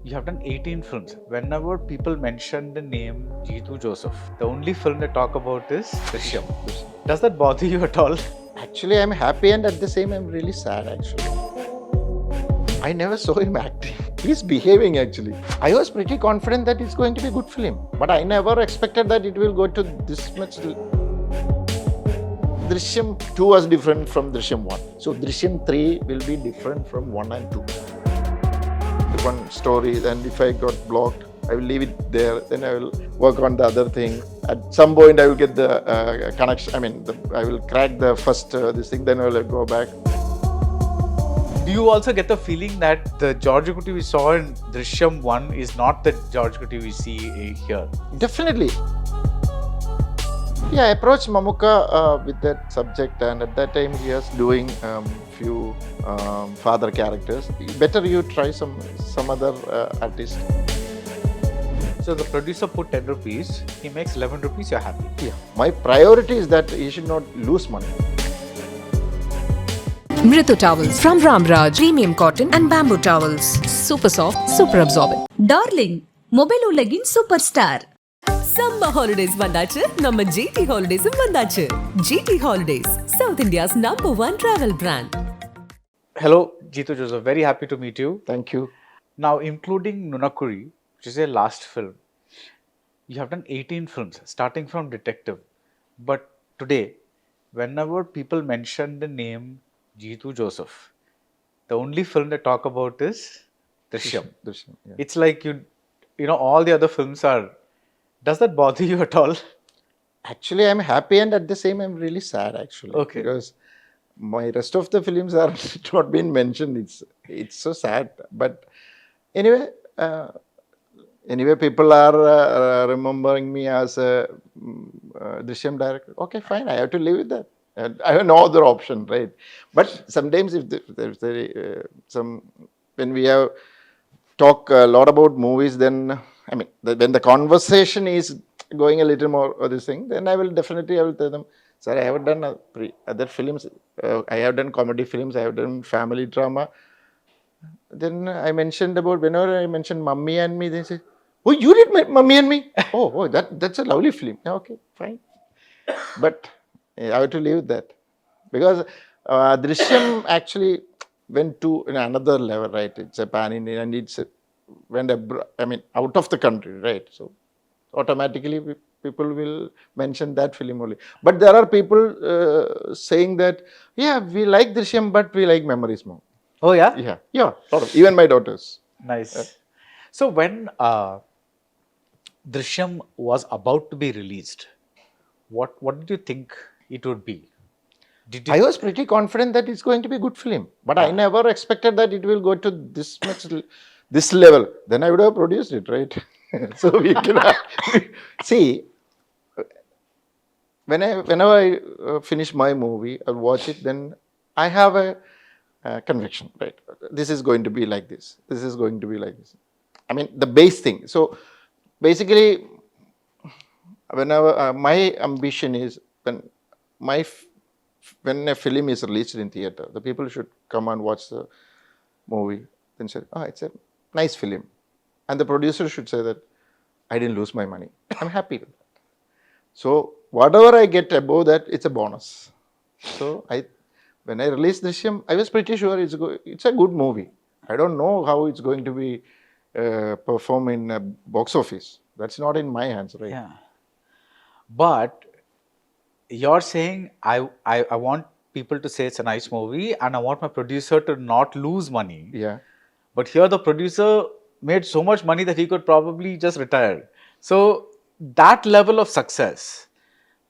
You have done 18 films. Whenever people mention the name Jeethu Joseph, the only film they talk about is Drishyam. Does that bother you at all? Actually, I'm happy and at the same I'm really sad actually. I never saw him acting. He's behaving actually. I was pretty confident that it's going to be a good film. But I never expected that it will go to this much. Drishyam 2 was different from Drishyam 1. So Drishyam 3 will be different from 1 and 2. One story, then if I got blocked, I will leave it there. Then I will work on the other thing. At some point, I will get the connection. I will crack the first this thing. Then I will go back. Do you also get the feeling that the George Kuti we saw in Drishyam 1 is not the George Kuti we see here? Definitely. Yeah, I approached Mamuka with that subject, and at that time he was doing few father characters. Better you try some other artist. So the producer put 10 rupees, he makes 11 rupees, you're happy. Yeah, my priority is that he should not lose money. Mritu towels from Mirage, premium cotton and bamboo towels. Super soft, super absorbent. Darling Mobile உலகின் super star. Summer holidays வந்தாச்சு, நம்ம GT ஹாலிடேஸும் வந்தாச்சு. GT Holidays, South India's #1 travel brand. Hello, Jeethu Joseph. Very happy to meet you. Thank you. Now, including Nunakuri, which is your last film, you have done 18 films, starting from Detective. But today, whenever people mention the name Jeethu Joseph, the only film they talk about is Drishyam. Drishyam, yeah. It's like you know, all the other films are. Does that bother you at all? Actually, I'm happy and at the same I'm really sad actually. Okay. Because my rest of the films are not been mentioned. It's so sad. But anyway, people are remembering me as a Drishyam director. Okay, fine. I have to live with that. And I have no other option, right? But sometimes if there's when we have talk a lot about movies, then when the conversation is going a little more of this thing, then I will tell them, sir, I have done other films. I have done comedy films. I have done family drama. Then I mentioned about, whenever I mentioned Mummy and Me, they say, oh, you did Mummy and Me? Oh, that's a lovely film. Okay, fine. But I have to leave that. Because Drishyam actually went to another level, right? It's a pan-Indian and it's went out of the country, right? So automatically people will mention that film only. But there are people saying that, yeah, we like Drishyam, but we like Memories more. Oh, yeah? Yeah, lot of, even my daughters. Nice. So when Drishyam was about to be released, what did you think it would be? I was pretty confident that it's going to be a good film, but I never expected that it will go to this level. Then I would have produced it, right? So we can see. Whenever I finish my movie, I'll watch it. Then I have a conviction, right? This is going to be like this. This is going to be like this. The base thing. So basically, whenever my ambition is when a film is released in theater, the people should come and watch the movie and say, oh, it's a nice film. And the producer should say that I didn't lose my money. I'm happy with that. So whatever I get above that, it's a bonus. So when I released Drishyam, I was pretty sure it's a good movie. I don't know how it's going to be perform in a box office. That's not in my hands, right? Yeah. But you're saying I want people to say it's a nice movie and I want my producer to not lose money. Yeah. But here the producer made so much money that he could probably just retire. So that level of success,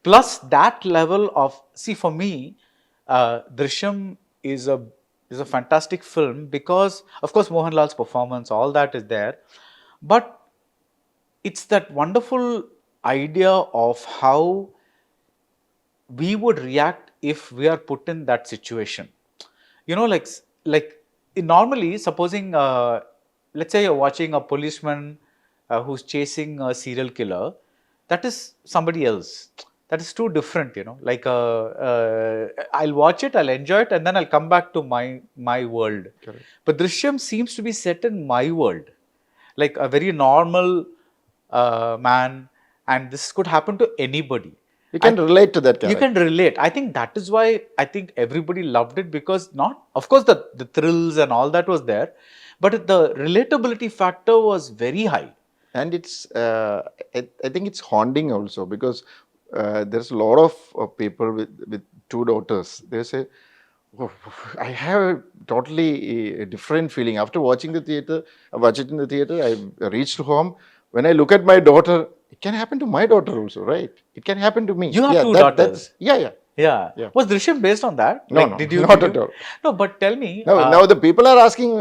plus that level of, see, for me, Drishyam is a fantastic film because, of course, Mohanlal's performance, all that is there. But it's that wonderful idea of how we would react if we are put in that situation. You know, like normally, supposing, let's say you're watching a policeman who's chasing a serial killer, that is somebody else. That is too different, you know. Like, I'll watch it, I'll enjoy it, and then I'll come back to my world. Correct. But Drishyam seems to be set in my world. like a very normal man, and this could happen to anybody. You can relate to that You character. can relate. I think that is why I think everybody loved it, because not, of course, the thrills and all that was there, but the relatability factor was very high. And it's I think it's haunting also, because there's a lot of people with two daughters. They say, "Oh, I have a totally different feeling after watching the theater. I watch it in the theater. I reached home. When I look at my daughter, it can happen to my daughter also, right? It can happen to me. You have Yeah, two that's daughters. yeah. Yeah. Yeah. Was Drishyam based on that? No, Like, no, did you? not at all. No, but tell me. Now the people are asking,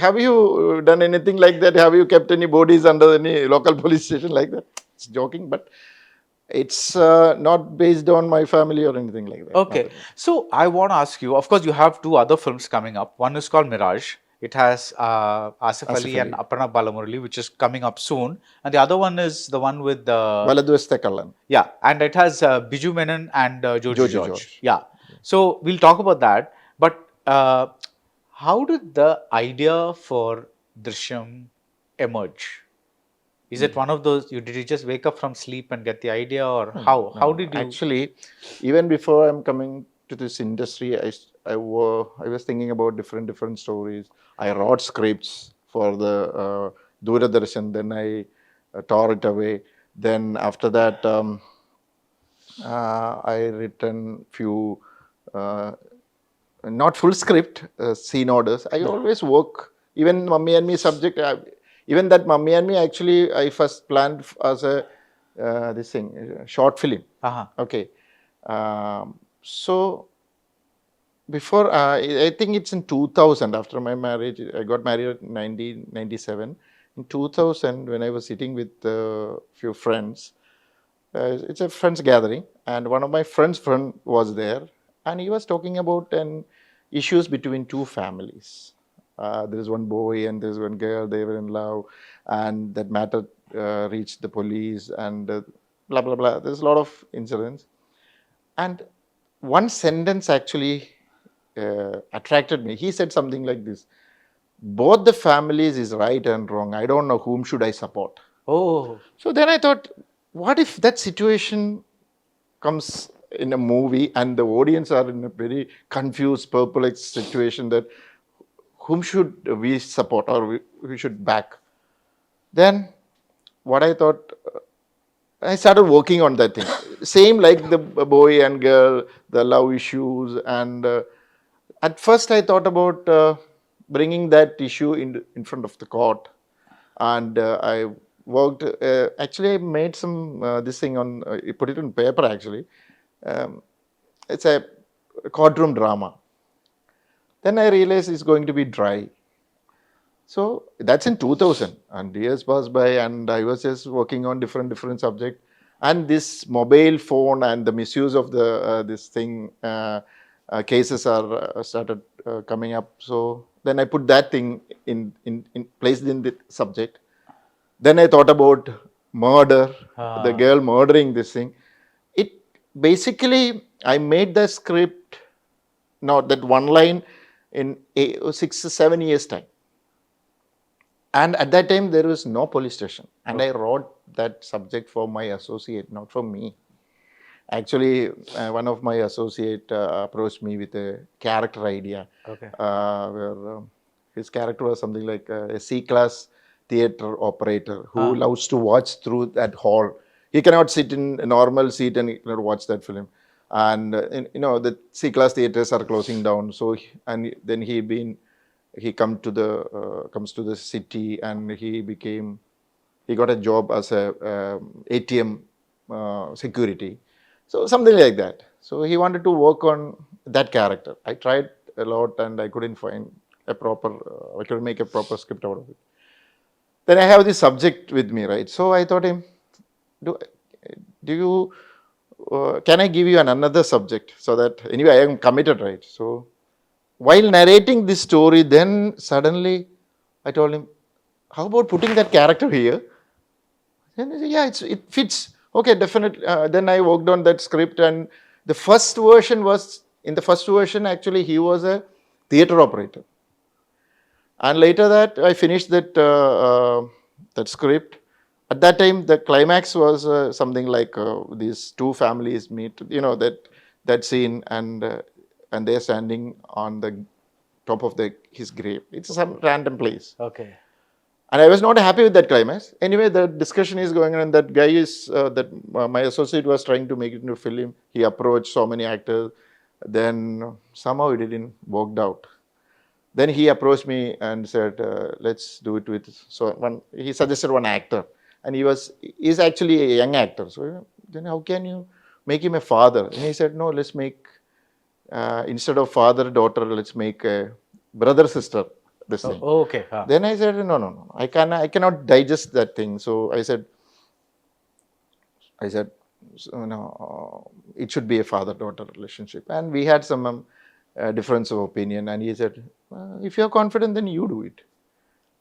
have you done anything like that? Have you kept any bodies under any local police station like that? It's joking, but it's not based on my family or anything like that. Okay. So I want to ask you, of course, you have two other films coming up. One is called Mirage. It has Asif Ali and Aparna Balamurali, which is coming up soon. And the other one is the one with Baradwaj Rangan. yeah, and it has Biju Menon and Joji Joji George. George. Yeah. So we'll talk about that. But how did the idea for Drishyam emerge? Is it one of those, did you just wake up from sleep and get the idea, or how? How did you? Actually, even before I'm coming to this industry, I was thinking about different stories. I wrote scripts for the Doordarshan, then I tore it away. Then after that, I written few, not full script, scene orders. I always work, even Mummy and Me subject, even that Mummy and Me, actually, I first planned as a, this thing, short film. Uh-huh. Okay. So before, I think it's in 2000, after my marriage, I got married in 1997. In 2000, when I was sitting with a few friends, it's a friends gathering, and one of my friends' friend was there, and he was talking about issues between two families. There is one boy and there is one girl, they were in love, and that matter reached the police, and blah, blah, blah. There's a lot of incidents. And one sentence actually attracted me. He said something like this: both the families is right and wrong. I don't know whom should I support. Oh. So then I thought, what if that situation comes in a movie and the audience are in a very confused, perplexed situation, that whom should we support or we should back? Then what I thought, I started working on that thing. Same like the boy and girl, the love issues, and at first I thought about bringing that issue in front of the court, and I worked. Actually, I made some this thing on. Put it on paper. Actually, it's a courtroom drama. Then I realized it's going to be dry. So that's in 2000, and years passed by, and I was just working on different subject, and this mobile phone and the misuse of the this thing cases are started coming up. So then I put that thing in placed in the subject. Then I thought about murder, the girl murdering this thing. It basically, I made the script, not that one line, in 6 or 7 years time. And at that time, there was no police station. And I wrote that subject for my associate, not for me. Actually, one of my associate approached me with a character idea. Okay. Where his character was something like a C-class theater operator who loves to watch through that hall. He cannot sit in a normal seat and he cannot watch that film. And the C-class theaters are closing down. So then he comes to the city, and he got a job as a ATM security. So something like that. So he wanted to work on that character. I tried a lot and I couldn't find I couldn't make a proper script out of it. Then I have this subject with me, right? So I thought him, can I give you another subject, so that anyway I am committed, right? So while narrating this story, then suddenly I told him, how about putting that character here? And he said, yeah, it fits. Okay, definitely. Then I worked on that script, and the first version, actually, he was a theater operator. And later that, I finished that that script. At that time, the climax was something like these two families meet. That scene, and they're standing on the top of his grave. It's some random place. Okay. And I was not happy with that climax. Anyway, the discussion is going on, and that guy my associate was trying to make it into a film. He approached so many actors. Then somehow it didn't worked out. Then he approached me and said, "Let's do it with." So he suggested one actor, and he's actually a young actor. So then how can you make him a father? And he said, "No, let's make instead of father daughter, let's make a brother sister." This thing. Okay. Then I said, no. I cannot digest that thing. So I said, so, no, it should be a father-daughter relationship. And we had some difference of opinion. And he said, if you're confident, then you do it.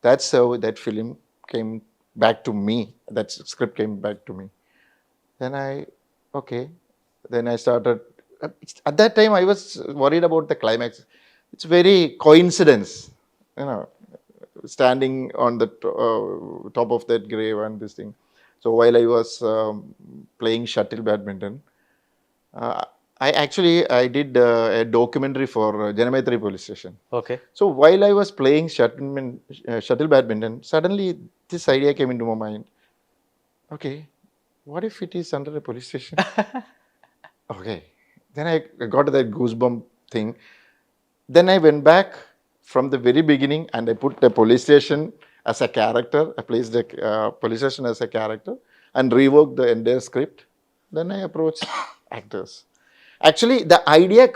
That's how that film came back to me. That script came back to me. Then okay. Then I started. At that time, I was worried about the climax. It's very coincidence. Standing on the top of that grave and this thing. So while I was playing shuttle badminton, I did a documentary for Janamaitri police station. Okay. So while I was playing shuttle badminton, suddenly this idea came into my mind. Okay, what if it is under a police station? Okay. Then I got that goosebump thing. Then I went back from the very beginning and I put the police station as a character. I placed the police station as a character and reworked the entire script. Then I approached actors. Actually, the idea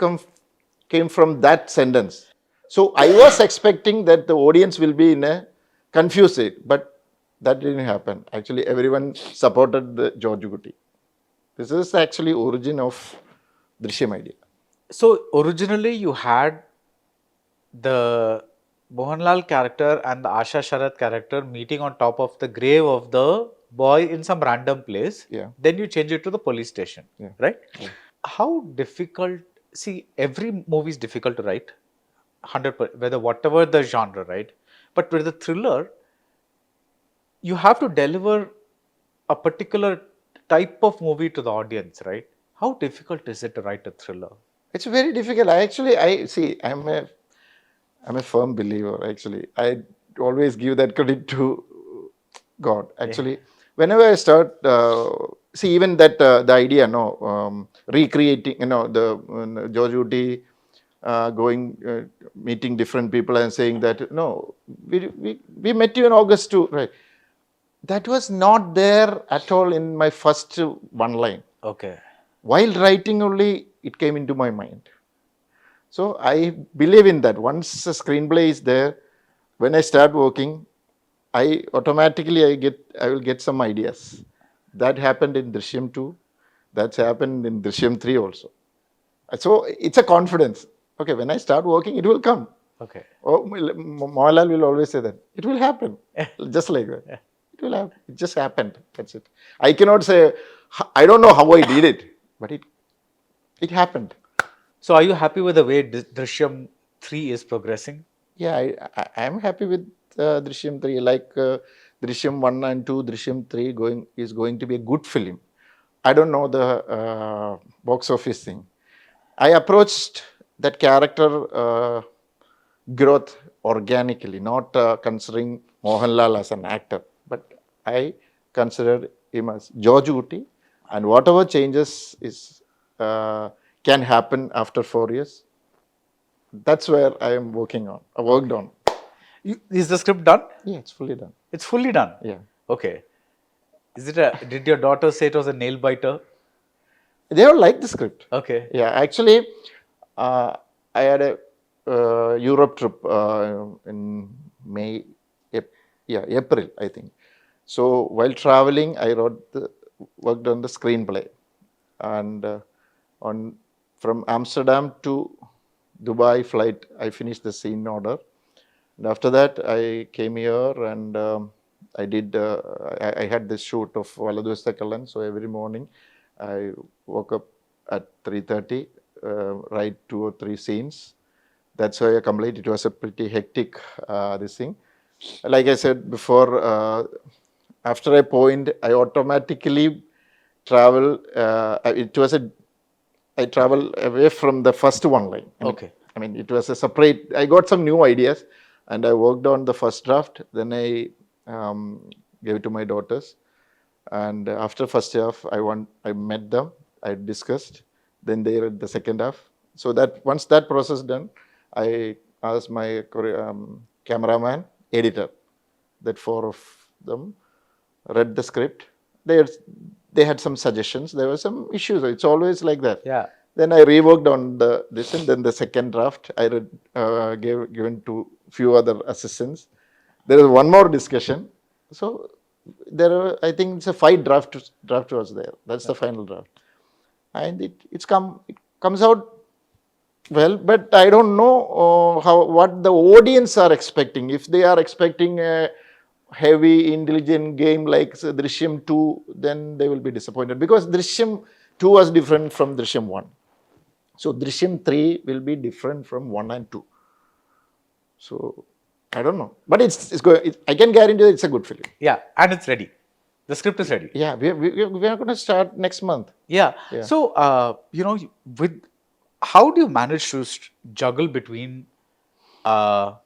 came from that sentence. So I was expecting that the audience will be in a confused state, but that didn't happen. Actually, everyone supported the George Guti. This is actually origin of Drishyam idea. So originally you had the Mohanlal character and the Asha Sharath character meeting on top of the grave of the boy in some random place. Yeah. Then you change it to the police station. Yeah. Right? Yeah. How difficult? See, every movie is difficult to write. 100%, whatever the genre, right? But with the thriller, you have to deliver a particular type of movie to the audience, right? How difficult is it to write a thriller? It's very difficult. I'm a firm believer. Actually, I always give that credit to God. Actually, whenever I start, even that the idea, recreating, the George Uti going meeting different people and saying that we met you in August too, right? That was not there at all in my first one line. Okay. While writing only, it came into my mind. So I believe in that. Once a screenplay is there, when I start working, I will get some ideas. That happened in Drishyam 2. That's happened in Drishyam 3 also. So it's a confidence. Okay, when I start working, it will come. Okay. Oh, Mohanlal will always say that. It will happen. Just like that. It will happen. It just happened. That's it. I cannot say, I don't know how I did it, but it happened. So are you happy with the way Drishyam 3 is progressing? Yeah, I am happy with Drishyam 3. Like Drishyam 1 and 2, Drishyam 3 is going to be a good film. I don't know the box office thing. I approached that character growth organically, not considering Mohanlal as an actor, but I considered him as George Uti, and whatever changes can happen after 4 years. That's where I am working on. I worked on. Is the script done? Yeah, it's fully done. It's fully done? Yeah. Okay. Did your daughter say it was a nail biter? They all like the script. Okay. Yeah, actually, I had a Europe trip in April, I think. So while traveling, I worked on the screenplay, and from Amsterdam to Dubai flight, I finished the scene order. And after that, I came here and I did. I had this shoot of Valadwaj Rangan. So every morning, I woke up at 3:30, write 2 or 3 scenes. That's why I complete. It was a pretty hectic this thing. Like I said before, after a point, I automatically travel. I travel away from the first one line. Okay. I mean, it was a separate. I got some new ideas, and I worked on the first draft. Then I gave it to my daughters, and after first half, I met them. I discussed. Then they read the second half. So that once that process done, I asked my cameraman, editor, that four of them read the script. They had some suggestions. There were some issues. It's always like that. Yeah. Then I reworked on this, and then the second draft I read, given to few other assistants. There is one more discussion. So there are, I think it's a 5 draft was there. That's the final draft, and it comes out well, but I don't know what the audience are expecting. If they are expecting a heavy, intelligent game like Drishyam 2, then they will be disappointed, because Drishyam 2 was different from Drishyam 1. So Drishyam 3 will be different from 1 and 2. So I don't know, but it's good. I can guarantee it's a good film. Yeah, and it's ready. The script is ready. Yeah, we are going to start next month. Yeah. Yeah. So, with how do you manage to juggle between Mirage,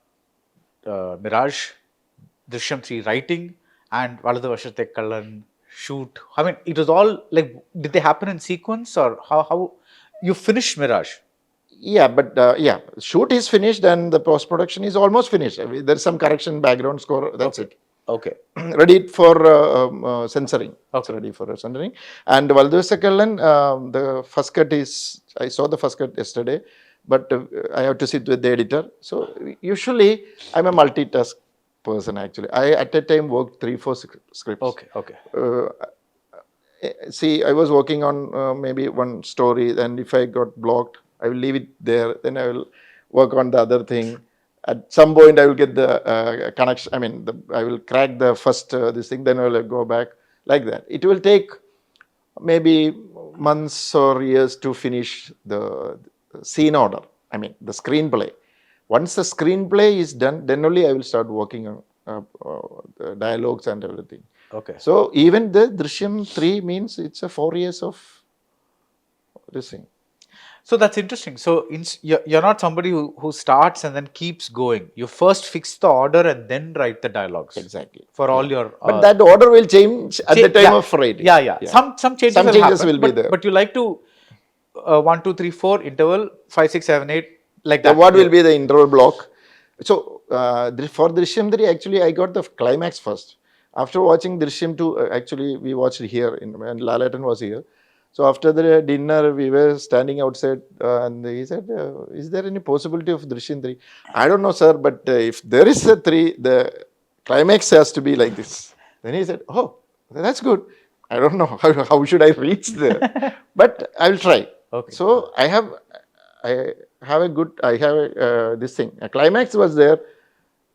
Drishyam 3 writing, and Valadu Vashate Kallan shoot? I mean, it was all like, did they happen in sequence, or how you finished Mirage? Yeah, but shoot is finished and the post production is almost finished. I mean, there's some correction, background score. That's it. Okay. Ready for censoring. Okay. It's ready for censoring. And Valadu Vashate, the first cut is, I saw the first cut yesterday, but I have to sit with the editor. So usually I'm a multitask person actually. I at a time worked 3-4 scripts. Okay. Okay. See, I was working on maybe one story, and if I got blocked, I will leave it there. Then I will work on the other thing. At some point, I will get the connection. I mean, I will crack the first this thing. Then I will go back like that. It will take maybe months or years to finish the scene order. I mean, the screenplay. Once the screenplay is done, then only I will start working on the dialogues and everything. Okay. So even the Drishyam 3 means it's a 4 years of this thing. So that's interesting. So you're not somebody who starts and then keeps going. You first fix the order and then write the dialogues. Exactly. For all your. But that order will change at the time of writing. Yeah. Some changes, Some will, changes happen, will be there. But you like to 1, 2, 3, 4 interval 5, 6, 7, 8 like that. What will be the interval block? So for Drishyam 3, actually I got the climax first. After watching Drishyam 2, actually we watched here when Lalatan was here. So after the dinner, we were standing outside, and he said, "Is there any possibility of Drishyam 3?" I don't know, sir, but if there is a 3, the climax has to be like this. Then he said, "Oh, that's good. I don't know how should I reach there, but I will try." Okay. So I have this thing. A climax was there.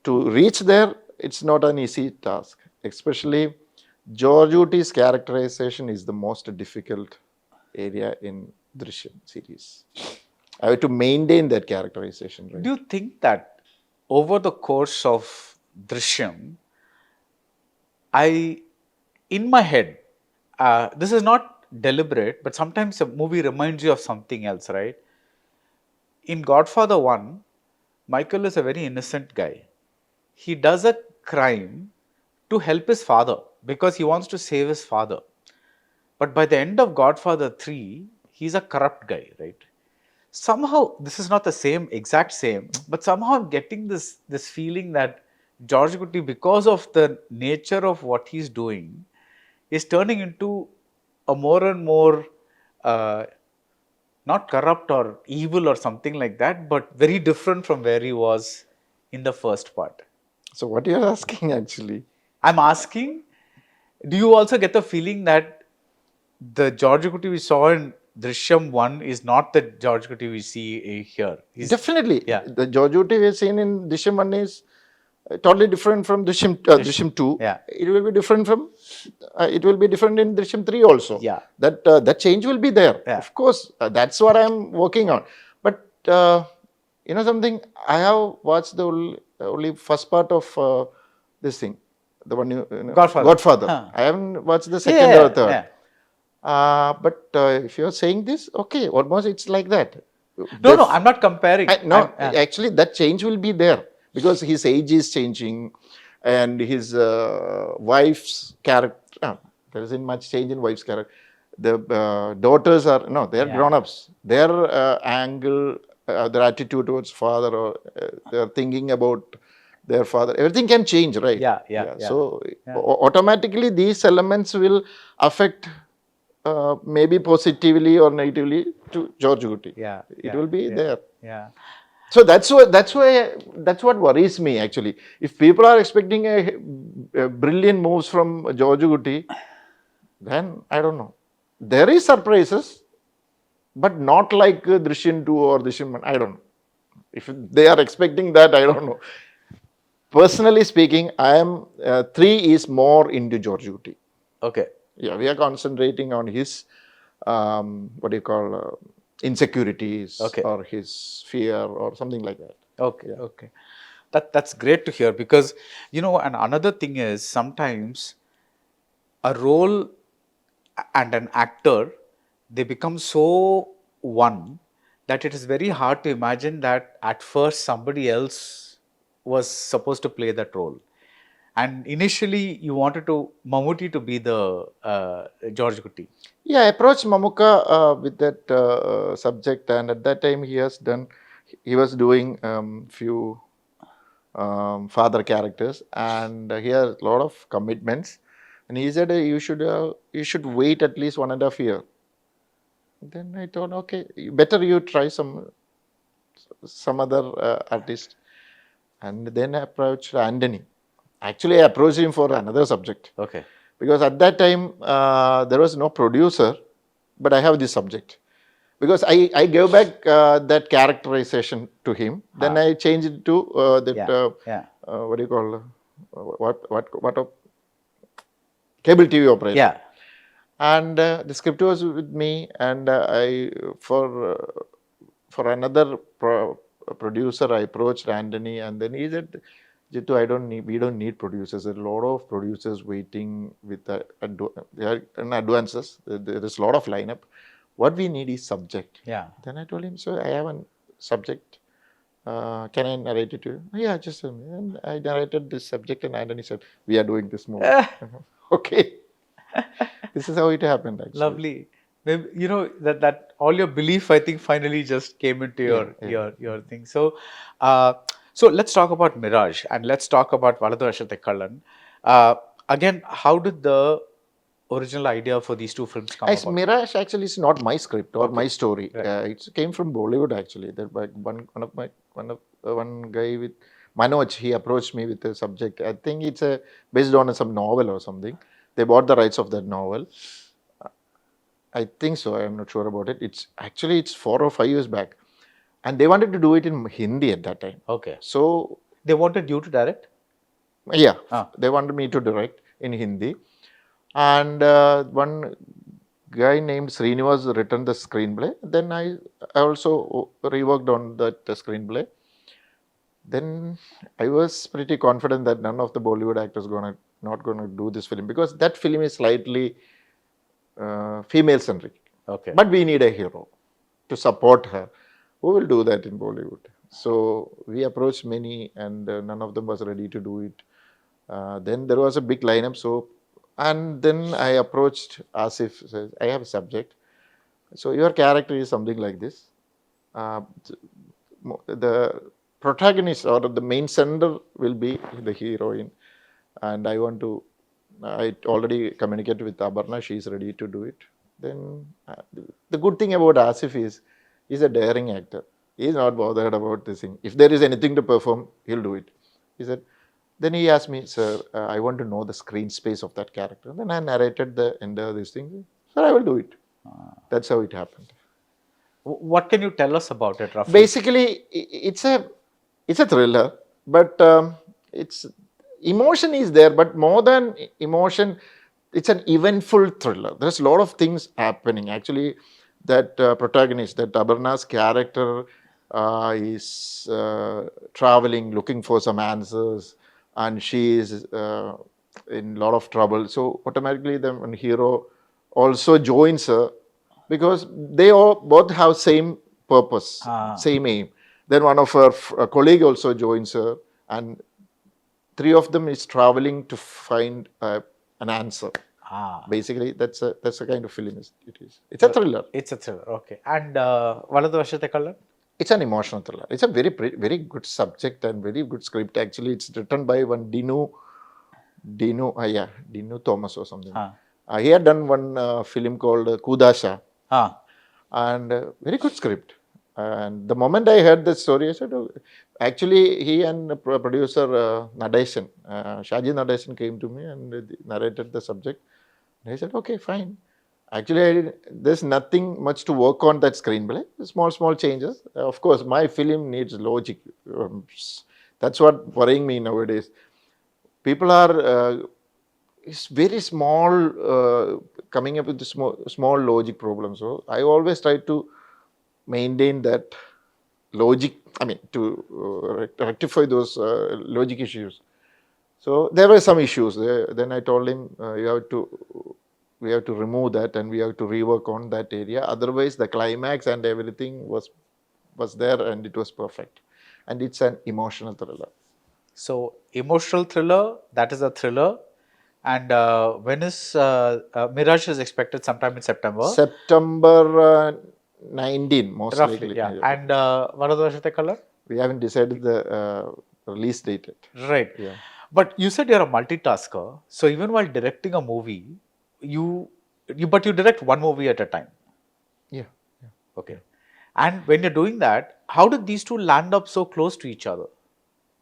To reach there, it's not an easy task, especially George Uti's characterization is the most difficult area in Drishyam series. I have to maintain that characterization. Right? Do you think that over the course of Drishyam, in my head, this is not deliberate, but sometimes a movie reminds you of something else, right? In Godfather 1, Michael is a very innocent guy. He does a crime to help his father because he wants to save his father. But by the end of Godfather 3, he's a corrupt guy, right? Somehow, this is not the exact same, but somehow I'm getting this feeling that George Gutti, because of the nature of what he's doing, is turning into a more and more, not corrupt or evil or something like that, but very different from where he was in the first part. So what you are asking actually? I'm asking, do you also get the feeling that the George Gutti we saw in Drishyam 1 is not the George Gutti we see here? Definitely. Yeah. The George Uti we've seen in Drishyam 1 is totally different from Drishyam 2. Yeah. It will be different from, it will be different in Drishyam 3 also. Yeah. That change will be there. Yeah. Of course, that's what I'm working on. But, something, I have watched the only first part of this thing. the one Godfather. Godfather. Huh. I haven't watched the second or third. Yeah. But if you're saying this, okay, almost it's like that. No, I'm not comparing. No, I'm- actually, that change will be there because his age is changing, and his wife's character. There isn't much change in wife's character. The daughters are no, they're Yeah. grown-ups. Their angle, their attitude towards father, or they're thinking about their father. Everything can change, right? Yeah. So automatically, these elements will affect maybe positively or negatively to George Guti. Yeah. It will be there. Yeah. So that's what worries me actually. If people are expecting a brilliant moves from George Guti, then I don't know. There is surprises, but not like Drishyam 2 or Drishyam 1. I don't know. If they are expecting that, I don't know. Personally speaking, I am 3 is more into George Guti. Okay. Yeah, we are concentrating on his what do you call insecurities Okay. or his fear or something like that. Okay. That's great to hear, because and another thing is, sometimes a role and an actor, they become so one that it is very hard to imagine that at first somebody else was supposed to play that role. And initially you wanted Mammootty to be the George Guti. Yeah, I approached Mamuka with that subject, and at that time he was doing few father characters, and he has a lot of commitments, and he said you should wait at least 1.5 years. Then I thought, okay, better you try some other artist, and then I approached Anthony. Actually, I approached him for another subject. Okay. Because at that time there was no producer, but I have this subject. Because I gave back that characterization to him. Then I changed it to what do you call what cable TV operator. Yeah. And the script was with me, and I for another producer I approached Anthony, and then he said, Jeethu, we don't need producers. There are a lot of producers waiting with they are in advances. There is a lot of lineup. What we need is subject. Yeah. Then I told him, so I have a subject. Can I narrate it to you? Yeah, just tell me. And I narrated this subject, and Anthony said, we are doing this movie. Okay. This is how it happened, actually. Lovely. Maybe, that all your belief, I think, finally just came into your thing. So, so let's talk about Mirage, and let's talk about Baradwaj Rangan. Again, how did the original idea for these two films come about? Mirage actually is not my script or my story. Right. It came from Bollywood actually. That one guy with Manoj, he approached me with a subject. I think it's based on some novel or something. They bought the rights of that novel. I think so. I am not sure about it. It's 4 or 5 years back, and they wanted to do it in Hindi at that time. Okay. So They wanted you to direct? yeah, they wanted me to direct in Hindi, and one guy named Srinivas written the screenplay. Then I also reworked on that screenplay. Then I was pretty confident that none of the Bollywood actors not gonna do this film, because that film is slightly female centric. Okay. But we need a hero to support her. Who will do that in Bollywood? So we approached many, and none of them was ready to do it. Then there was a big lineup. And then I approached Asif. Says, I have a subject. So your character is something like this. The protagonist or the main sender will be the heroine, and I already communicated with Aparna. She is ready to do it. Then the good thing about Asif is he's a daring actor. He's not bothered about this thing. If there is anything to perform, he'll do it. He said. Then he asked me, sir, I want to know the screen space of that character. Then I narrated the end of this thing. Sir, I will do it. That's how it happened. What can you tell us about it, roughly? Basically, it's a thriller, but it's emotion is there. But more than emotion, it's an eventful thriller. There's a lot of things happening. Actually, that protagonist, that Abarna's character, is traveling, looking for some answers, and she is in lot of trouble. So automatically the one hero also joins her because they all both have same purpose, same aim. Then one of her colleague also joins her, and three of them is traveling to find an answer. Basically, that's a kind of film it is. It's a thriller. It's a thriller. Okay. And Valadu Varshate Kallan? It's an emotional thriller. It's a very good subject and very good script. Actually, it's written by one Dino Thomas or something. He had done one film called Kudasha, and very good script. And the moment I heard the story, I said, oh, actually, he and producer Nadeshan, Shaji Nadeshan came to me and narrated the subject. And I said, okay, fine. Actually, there's nothing much to work on that screenplay. Small changes. Of course, my film needs logic. That's what worrying me nowadays. People are it's very small coming up with the small logic problems. So I always try to maintain that logic. I mean, to rectify those logic issues. So there were some issues. Then I told him, we have to remove that and we have to rework on that area. Otherwise, the climax and everything was there and it was perfect. And it's an emotional thriller. So, emotional thriller, that is a thriller. And when is Mirage is expected sometime in September? September 19, most Roughly, likely. yeah. And Valadu Varshate Kallan? We haven't decided the release date yet. Right. Yeah. But you said you're a multitasker. So, even while directing a movie, you direct one movie at a time. Yeah. Okay. And when you're doing that, how did these two land up so close to each other?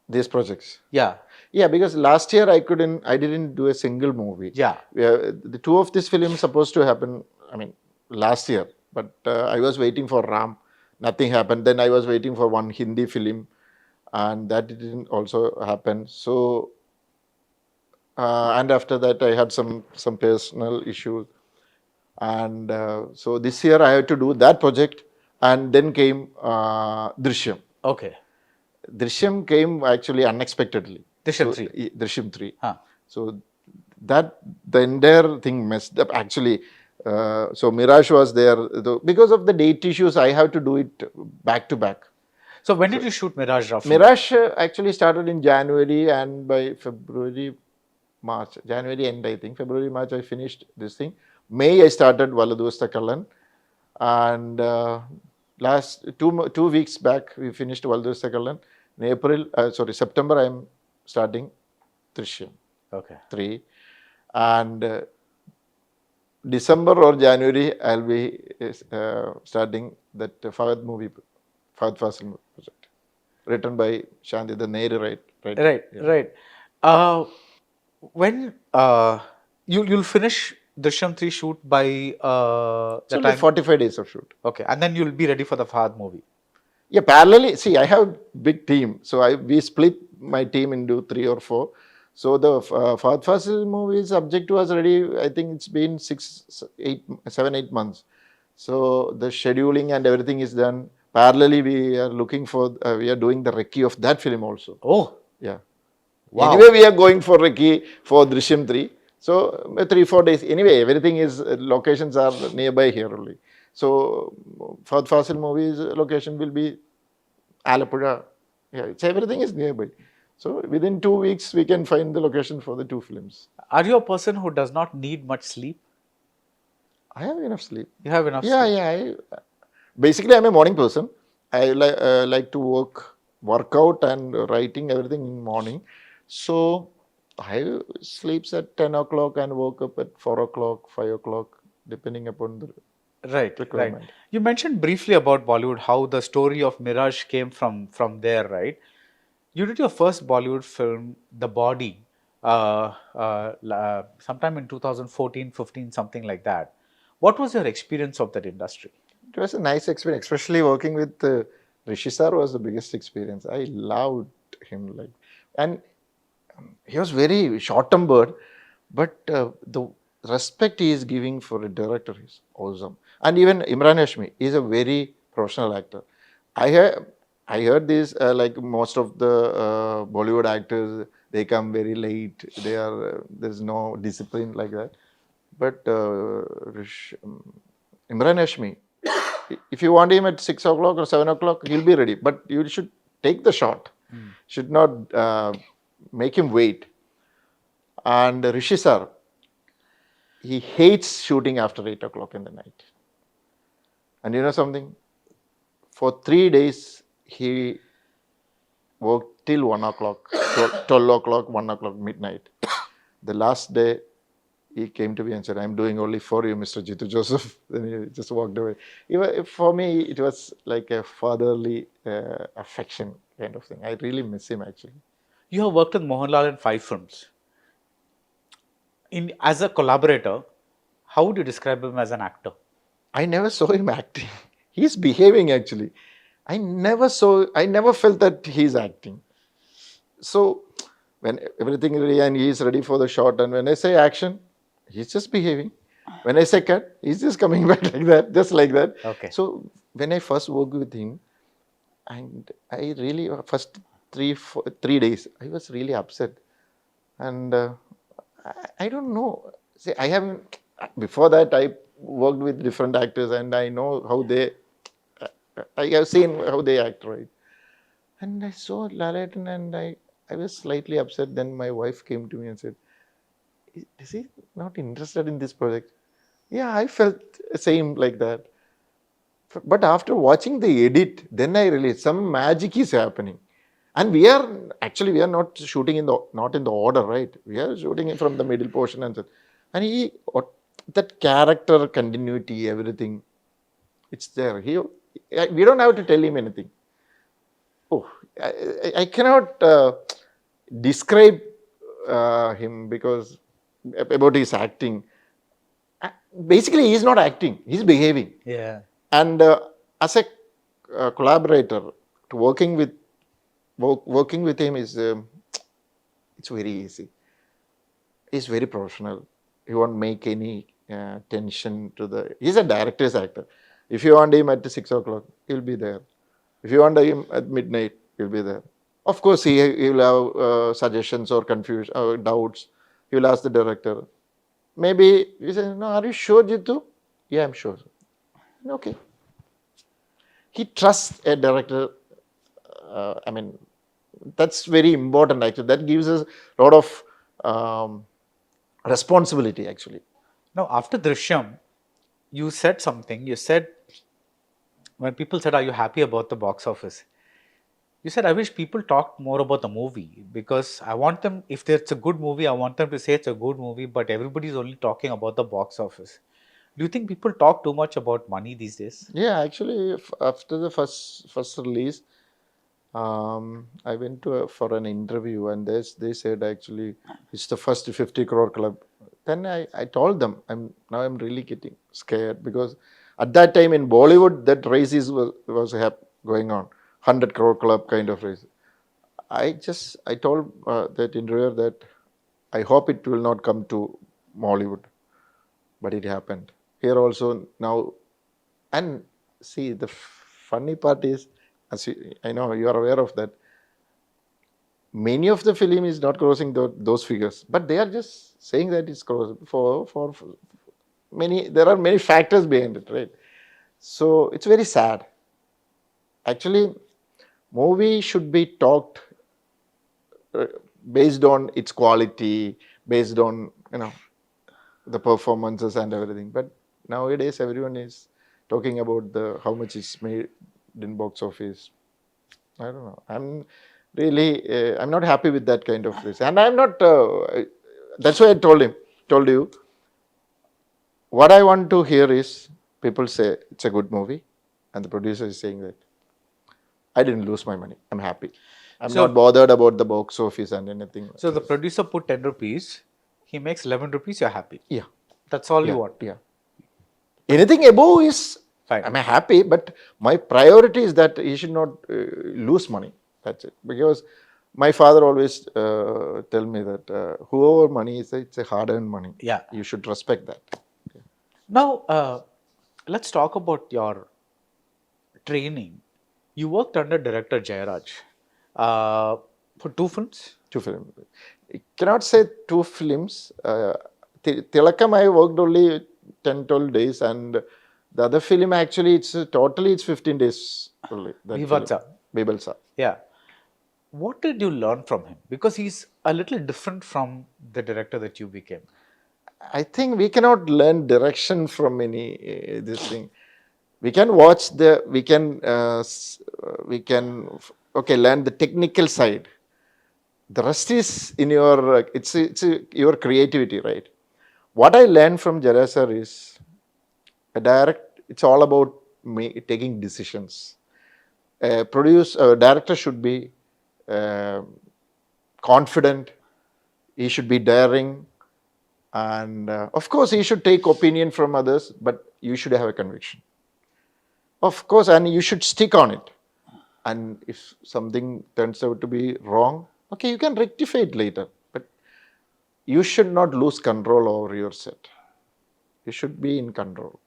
These projects. Yeah. Yeah, because last year I didn't do a single movie. Yeah. The two of these films supposed to happen, last year. But I was waiting for Ram. Nothing happened. Then I was waiting for one Hindi film. And that didn't also happen. So, and after that I had some personal issues. And so this year I had to do that project. And then came Drishyam. Okay. Drishyam came actually unexpectedly. Drishyam 3. Drishyam 3. So the entire thing messed up actually. So Mirage was there. Because of the date issues, I have to do it back to back. So when did you shoot Mirage roughly? Mirage actually started in January and by March, January end I think. February, March I finished this thing. May I started Valadu Varshate Kallan. And last two weeks back we finished Valadu Varshate Kallan. In September I am starting Drishyam 3. And December or January I'll be starting that Fahad Fasil project, written by Shanti, the Nehru, right? Right. When you'll finish Drishyam 3 shoot by the So time? like 45 days of shoot. Okay, and then you'll be ready for the Fahad movie. Yeah, parallelly. See, I have a big team, so we split my team into 3 or 4. So the Fahad Fasil movie subject was ready. I think it's been 7, 8 months. So the scheduling and everything is done. Parallelly, we are doing the recce of that film also. Oh, yeah. Wow. Anyway, we are going for recce for Drishyam 3. So 3, 4 days. Anyway, everything is locations are nearby here only. So Fahad Fasil movie's location will be Alappuzha. Yeah, everything is nearby. So within 2 weeks, we can find the location for the 2 films. Are you a person who does not need much sleep? I have enough sleep. You have enough sleep? Yeah. Basically, I'm a morning person. I like to work out and writing everything in morning. So I sleeps at 10 o'clock and woke up at 4 o'clock, 5 o'clock, depending upon the requirement. Right. You mentioned briefly about Bollywood, how the story of Mirage came from there, right? You did your first Bollywood film, The Body, sometime in 2014, 15, something like that. What was your experience of that industry? It was a nice experience, especially working with Rishi sir was the biggest experience. I loved him, and he was very short-term bird, but the respect he is giving for a director is awesome. And even Imran Hashmi is a very professional actor. I heard this, like most of the Bollywood actors, they come very late. There's no discipline like that. But Imran Hashmi, if you want him at 6 o'clock or 7 o'clock, he'll be ready. But you should take the shot. Should not make him wait. And Rishi sir, he hates shooting after 8 o'clock in the night. And you know something? For 3 days, he worked till 1 o'clock, 12 o'clock, 1 o'clock, midnight. The last day, he came to me and said, I'm doing only for you, Mr. Jeethu Joseph. Then he just walked away. For me, it was like a fatherly affection kind of thing. I really miss him actually. You have worked with Mohanlal in 5 films. As a collaborator, how would you describe him as an actor? I never saw him acting. He's behaving actually. I never felt that he's acting. So when everything is ready and he's ready for the shot, and when I say action, he's just behaving. When I say cut, he's just coming back like that, just like that. Okay. So when I first worked with him, and I really first 3 days, I was really upset, and I don't know. See, I haven't before that. I worked with different actors, and I know how they. I have seen how they act, right? And I saw Lalaton, and I was slightly upset. Then my wife came to me and said, is he not interested in this project? Yeah, I felt same like that. But after watching the edit, then I realized some magic is happening. And we are not shooting not in the order, right? We are shooting it from the middle portion and that character continuity, everything, it's there. We don't have to tell him anything. Oh, I cannot describe him because about his acting. Basically, he's not acting; he's behaving. Yeah. And as a collaborator, working with him is it's very easy. He's very professional. He won't make any tension to the. He's a director's actor. If you want him at 6 o'clock, he'll be there. If you want him at midnight, he'll be there. Of course, he will have suggestions or confusion or doubts. He will ask the director. Maybe he says, "No, are you sure, Jeethu?" Yeah, I'm sure. Okay. He trusts a director. That's very important actually. That gives us a lot of responsibility actually. Now, after Drishyam, you said something. You said, when people said, are you happy about the box office? You said, I wish people talked more about the movie, because I want them, if it's a good movie, I want them to say it's a good movie, but everybody's only talking about the box office. Do you think people talk too much about money these days? Yeah, actually, after the first release, I went for an interview, and they said actually it's the first 50 crore club. Then I told them I'm really getting scared, because at that time in Bollywood that race was going on, 100 crore club kind of race. I told that interviewer that I hope it will not come to Mollywood, but it happened here also now. And see, the funny part is, I know you are aware of that, many of the film is not crossing those figures, but they are just saying that it's crossing for many. There are many factors behind it, right? So it's very sad. Actually, movie should be talked based on its quality, based on the performances and everything. But nowadays, everyone is talking about how much is made in box office. I don't know. I'm not happy with that kind of this, and I'm not. That's why I told you. What I want to hear is people say it's a good movie, and the producer is saying that I didn't lose my money. I'm happy. I'm not bothered about the box office and anything. So the producer put 10 rupees, he makes 11 rupees, you're happy. Yeah. That's all you want. Yeah. Anything above is Fine. I'm happy, but my priority is that he should not lose money. That's it. Because my father always tell me that whoever money is, it's a hard-earned money. Yeah. You should respect that. Okay. Now, let's talk about your training. You worked under director Jayaraj for 2 films. 2 films. I cannot say 2 films. Tilakam I worked only 10, 12 days, and the other film actually it's 15 days only. That film. Vivatsa. Bibalsa. Yeah. What did you learn from him? Because he's a little different from the director that you became. I think we cannot learn direction from any this thing. We can watch we can learn the technical side. The rest is in your your creativity, right? What I learned from Jara sir is it's all about taking decisions. Director should be uh, confident. He should be daring, and of course he should take opinion from others, but you should have a conviction, of course, and you should stick on it. And if something turns out to be wrong, okay, you can rectify it later, but you should not lose control over your set. You should be in control.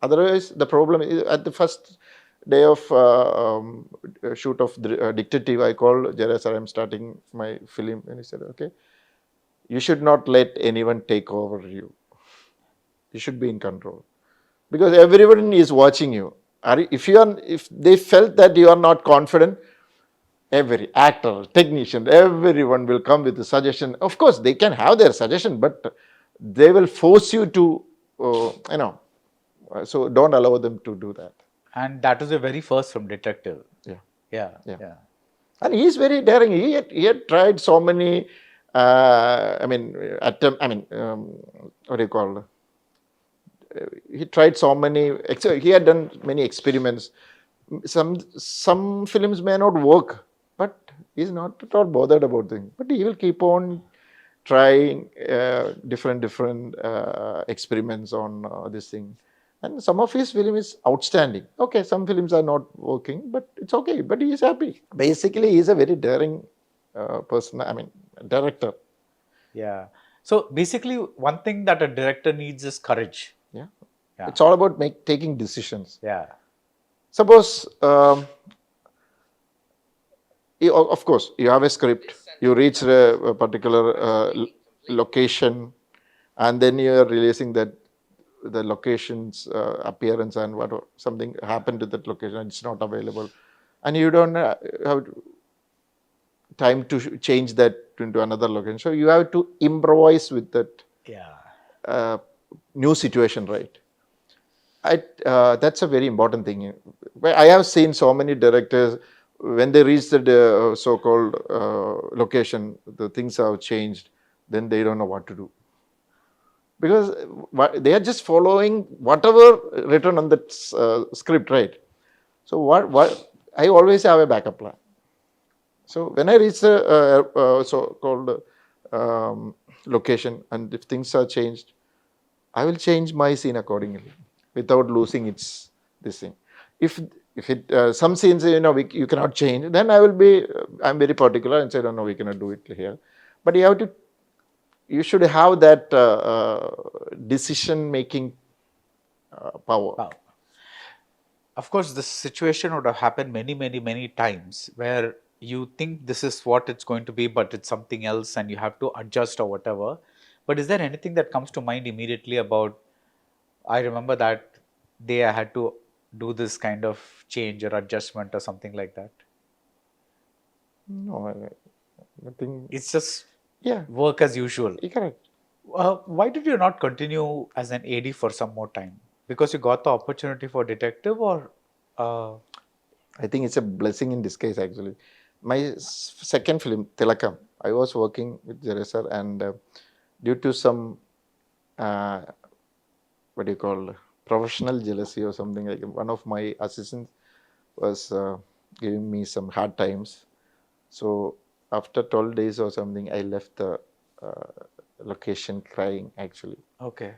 Otherwise, the problem is at the first day of shoot of Dictative, I called Jara sir, I'm starting my film, and he said, okay, you should not let anyone take over you. You should be in control, because everyone is watching you. If they felt that you are not confident, every actor, technician, everyone will come with a suggestion. Of course, they can have their suggestion, but they will force you to, so don't allow them to do that. And that was the very first film, Detective. Yeah. Yeah. Yeah. Yeah. And he is very daring. He had tried so many, what do you call? He tried so many. He had done many experiments. Some films may not work, but he's not at all bothered about things. But he will keep on trying different experiments on this thing. And some of his film is outstanding. Okay, some films are not working, but it's okay. But he is happy. Basically, he is a very daring person. Director. Yeah. So basically, one thing that a director needs is courage. Yeah. Yeah. It's all about taking decisions. Yeah. Suppose, of course, you have a script. You reach a particular location, and then you are realizing that the location's appearance and something happened to that location and it's not available, and you don't have time to change that into another location. So you have to improvise with that new situation, right? That's a very important thing. I have seen so many directors, when they reach the so-called location, the things have changed, then they don't know what to do. Because they are just following whatever written on that script, right? So what I always have a backup plan. So when I reach the so-called location, and if things are changed, I will change my scene accordingly without losing this thing. If some scenes you cannot change, then I'm very particular and say, no, we cannot do it here. But you should have that decision making power. Wow. Of course, this situation would have happened many times where you think this is what it's going to be, but it's something else and you have to adjust or whatever. But is there anything that comes to mind immediately about, I remember that day I had to do this kind of change or adjustment or something like that? No, nothing. It's just Yeah, work as usual. correct. Why did you not continue as an AD for some more time? Because you got the opportunity for Detective, or? I think it's a blessing in disguise, actually. My second film, Tilakam, I was working with Jara sir, and due to some, professional jealousy or something, like one of my assistants was giving me some hard times. So after 12 days or something, I left the location crying, actually. Okay.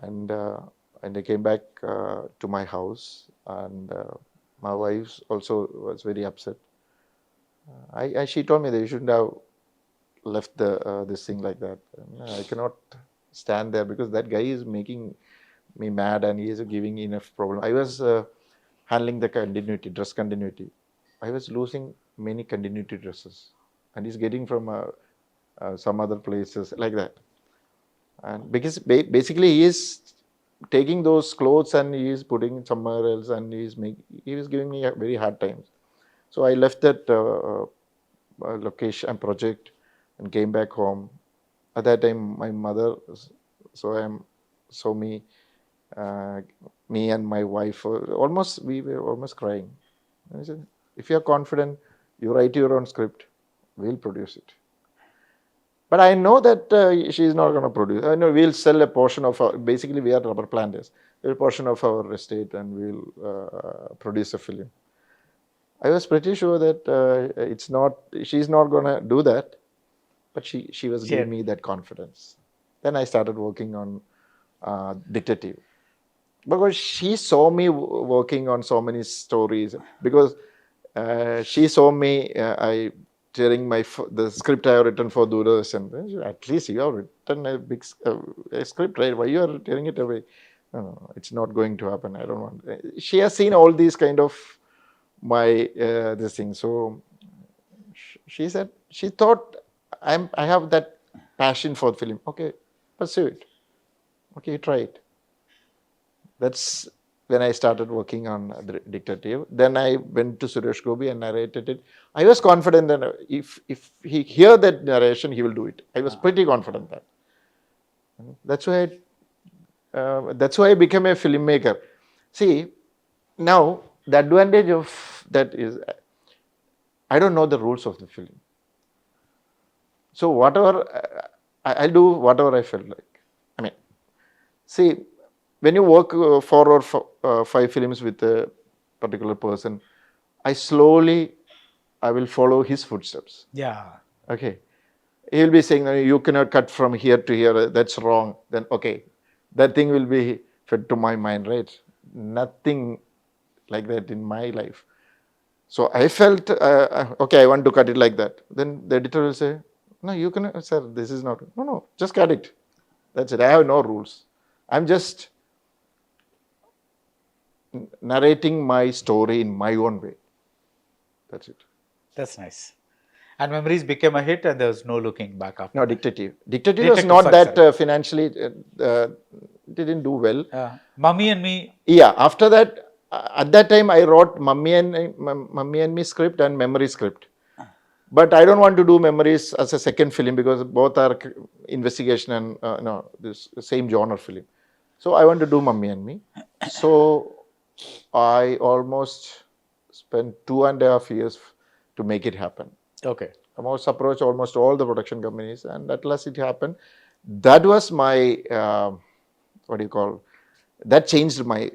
And I came back to my house, and my wife also was very upset. She told me that you shouldn't have left this thing like that. I cannot stand there because that guy is making me mad and he is giving enough problem. I was handling the continuity, dress continuity. I was losing many continuity dresses, and he's getting from some other places like that. And because basically he is taking those clothes and he is putting somewhere else, and he was giving me a very hard time. So I left that location and project and came back home. At that time, my mother saw me, me and my wife. We were almost crying. And I said, "If you are confident, you write your own script. We'll produce it." But I know that she's not going to produce. I know we'll sell a portion of our. Basically, we are rubber planters. A portion of our estate, and we'll produce a film. I was pretty sure that she's not going to do that, but she was giving me that confidence. Then I started working on Detective, because she saw me working on so many stories. Because she saw me, tearing the script I have written for Doordarshan. At least you have written a big a script, right? Why you are tearing it away? No, it's not going to happen. I don't want. She has seen all these kind of my this thing. So she said, she thought I have that passion for film. Okay, pursue it. Okay, try it. That's when I started working on the Detective. Then I went to Suresh Gopi and narrated it. I was confident that if he hear that narration, he will do it. I was pretty confident that. That's why I became a filmmaker. See, now the advantage of that is I don't know the rules of the film. So whatever I'll do, whatever I felt like. I mean, see, when you work 4 or 5 films with a particular person, I will follow his footsteps. Yeah. Okay. He'll be saying, you cannot cut from here to here, that's wrong. Then, okay, that thing will be fed to my mind, right? Nothing like that in my life. So I felt, okay, I want to cut it like that. Then the editor will say, no, you cannot, sir, this is not, no, just cut it. That's it. I have no rules. I'm just narrating my story in my own way. That's it. That's nice. And Memories became a hit, and there was no looking back after. No, Detective was not that financially, didn't do well. Mummy and Me. Yeah, after that, at that time I wrote Mummy and Me script and Memory script. But I don't want to do Memories as a second film, because both are investigation and this same genre film. So I want to do Mummy and Me. So I almost spent 2.5 years to make it happen. Okay. I almost approached almost all the production companies, and at last it happened. That was my, that changed my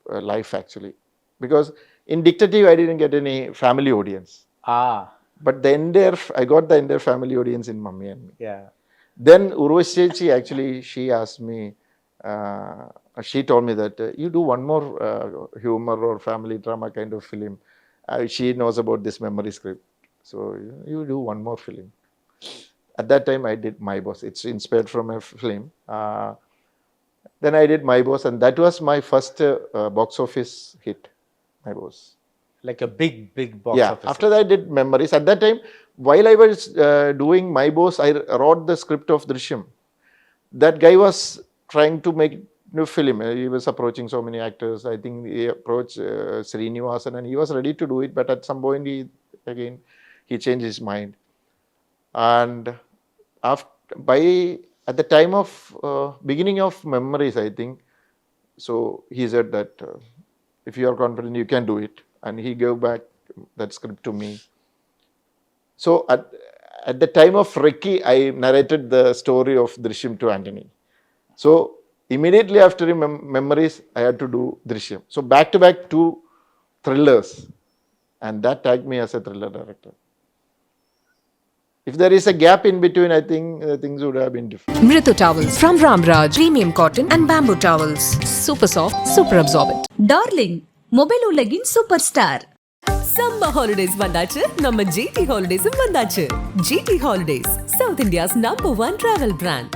life actually. Because in Detective, I didn't get any family audience. But I got the entire family audience in Mummy and Me. Yeah. Then Urvashi actually, she asked me, she told me that you do one more humor or family drama kind of film. She knows about this Memory script. So you do one more film. At that time, I did My Boss. It's inspired from a film. Then I did My Boss, and that was my first box office hit, My Boss. Like a big box office. After that I did Memories. At that time, while I was doing My Boss, I wrote the script of Drishyam. That guy was trying to make new film. He was approaching so many actors. I think he approached Srinivasan, and he was ready to do it, but at some point he changed his mind. And at the time of beginning of Memories, I think, so he said that if you are confident, you can do it. And he gave back that script to me. So at the time of Ricky, I narrated the story of Drishyam to Anthony. So immediately after Memories, I had to do Drishyam. So back to back 2 thrillers, and that tagged me as a thriller director. If there is a gap in between, I think things would have been different. Mritu towels from Ramraj, premium cotton and bamboo towels. Super soft, super absorbent. Darling Mobile உலகின் super star. Summer holidays வந்தாச்சு, நம்ம GT ஹாலிடேஸும் வந்தாச்சு. GT Holidays, South India's number 1 travel brand.